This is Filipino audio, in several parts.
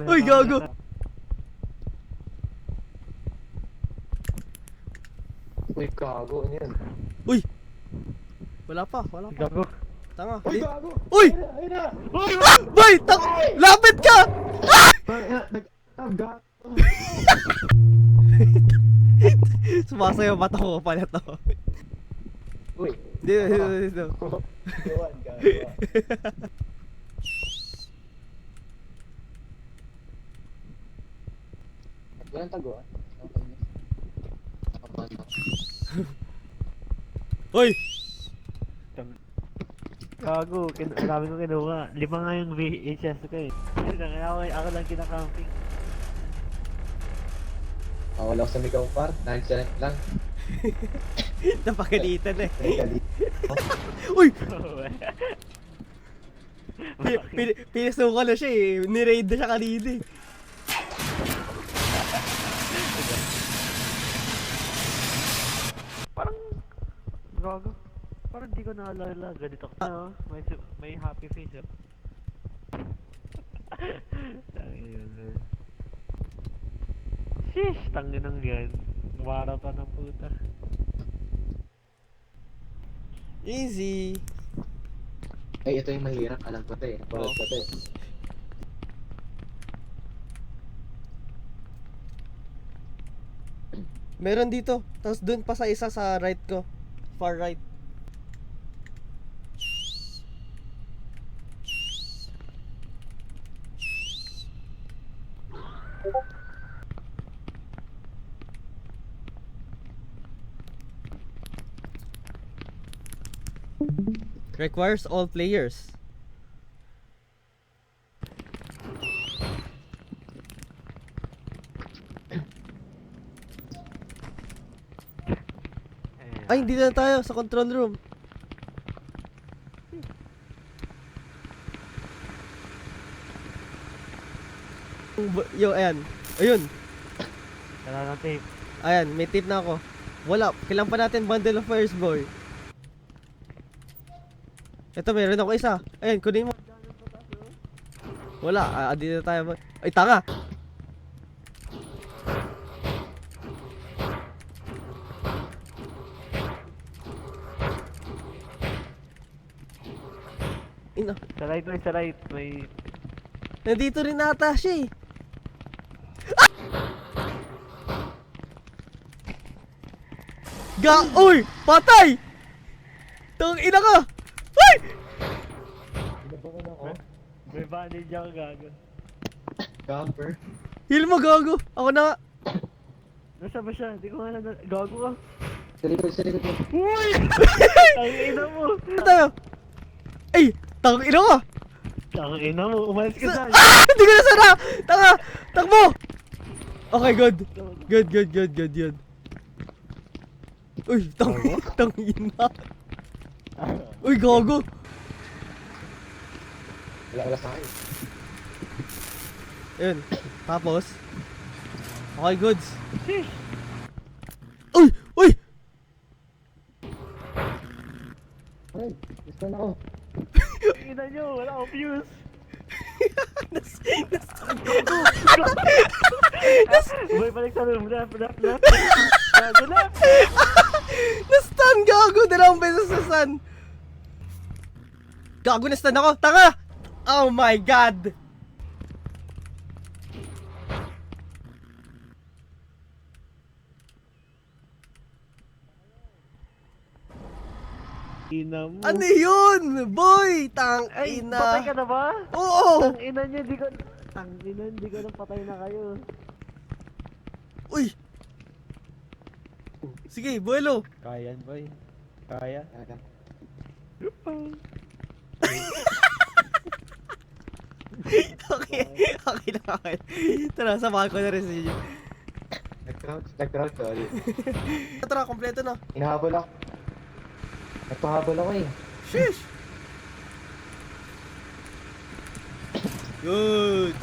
Uy, gago. Uy, gago. Ano yan? Uy. Wala pa. Gago. Tanga. Uy, gago! Uy! Ayun na! Boy! Lapit ka! Gago! Sumasayaw mata ko pala to. Uy! Dito. Gawan, gago. Walang taguan. Uy! Gago, marami ko kinuha. 5 nga yung VHS ko eh. Ako lang kinakamping. Wala ko sa Mikaw Par. 9 lang. Napakalitan eh. Uy! Pinasukan na siya eh. Ni-raid na siya kanina eh. Parang, gago. Parang di ko naalala. Ganito ko. May happy face oh. Tangin. Sheesh, tangin ng yan. Wara pa ng puta. Easy. Ay, ito yung mahirap. Alam ko ito eh. Napulot ko ito eh. Meron dito. Tapos dun pa sa isa sa right ko. Far right. Requires all players. Ay, hindi na tayo sa control room. Yo, ayan. Ayun. Wala ng tape. Ayan, may tip na ako. Wala, kailangan pa natin bundle of fires, boy. Ito, meron ako isa. Ayan, kunin mo. Wala, dito tayo. Ay, tanga! Ina, Sa right, may... nandito rin ata siya eh. Uy! Patay! Tang ina ka! Ay! Pinabangan ako. May bandage ako gago. Camper. Heal mo, gago! Ako na nga. Nasa ba siya? Di ko nga na... Gago ka. Sa likod mo. Uy! Ang ina mo! Ano tayo? Ay! Tang ina ka! Ang ina mo, umalis ka dyan! Hindi ko nasara! Tanga! Takbo! Okay, good. Good. Uy, tang ina. Uy, gago! Wala sa akin. Ayun. Tapos. Okay, goods. Sheesh! Uy! Ay, gusto na ako. Ang ina nyo, wala akong fuse! Boy, balik sa room. Left. Gago na! Na-stun, gago! Dalawang beses na stun. Gago, na-stun ako! Tanga! Oh my god! Ina mo. Ano yun? Boy! Tang Ay, ina! patay ka na ba? Oo! Tang ina nyo, di ko... Tang ina, di ko na patay na kayo. Uy! Sige, buelo! Kaya boy. Kaya. Okay lang. Tara, samahan ko na rin sa inyo. Nag-crouch ka ulit. Tara, kompleto na. Hinahabol ako. Nagpahabol ako eh. Sheesh! Good!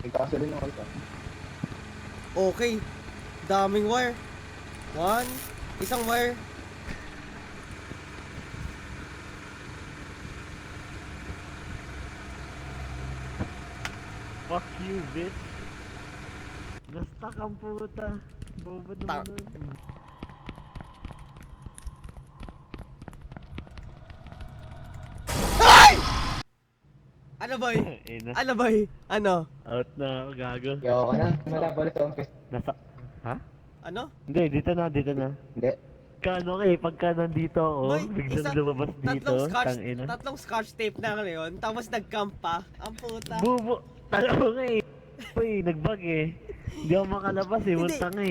Nagkaso din ako ito. Okay. Daming wire. Isang wire. Fuck you, bitch. Na-stuck ang puta. Bobo naman nun. Ano boy? Ina. Ano boy? Ano? Out na ako, gago. Yo ka na. Malabo na sa umpis. Nasa... Ha? Ano? Hindi, dito na, dito na. Hindi. Kano pagka nandito ako, Boy, biglang lumabas dito, tangina. tatlong scotch tape na ngayon, tapos nag-camp pa. Ang puta. Bubo! Talo nga eh. Boy, nag-bug eh. Hindi ako makalabas eh, Hindi. muntang eh.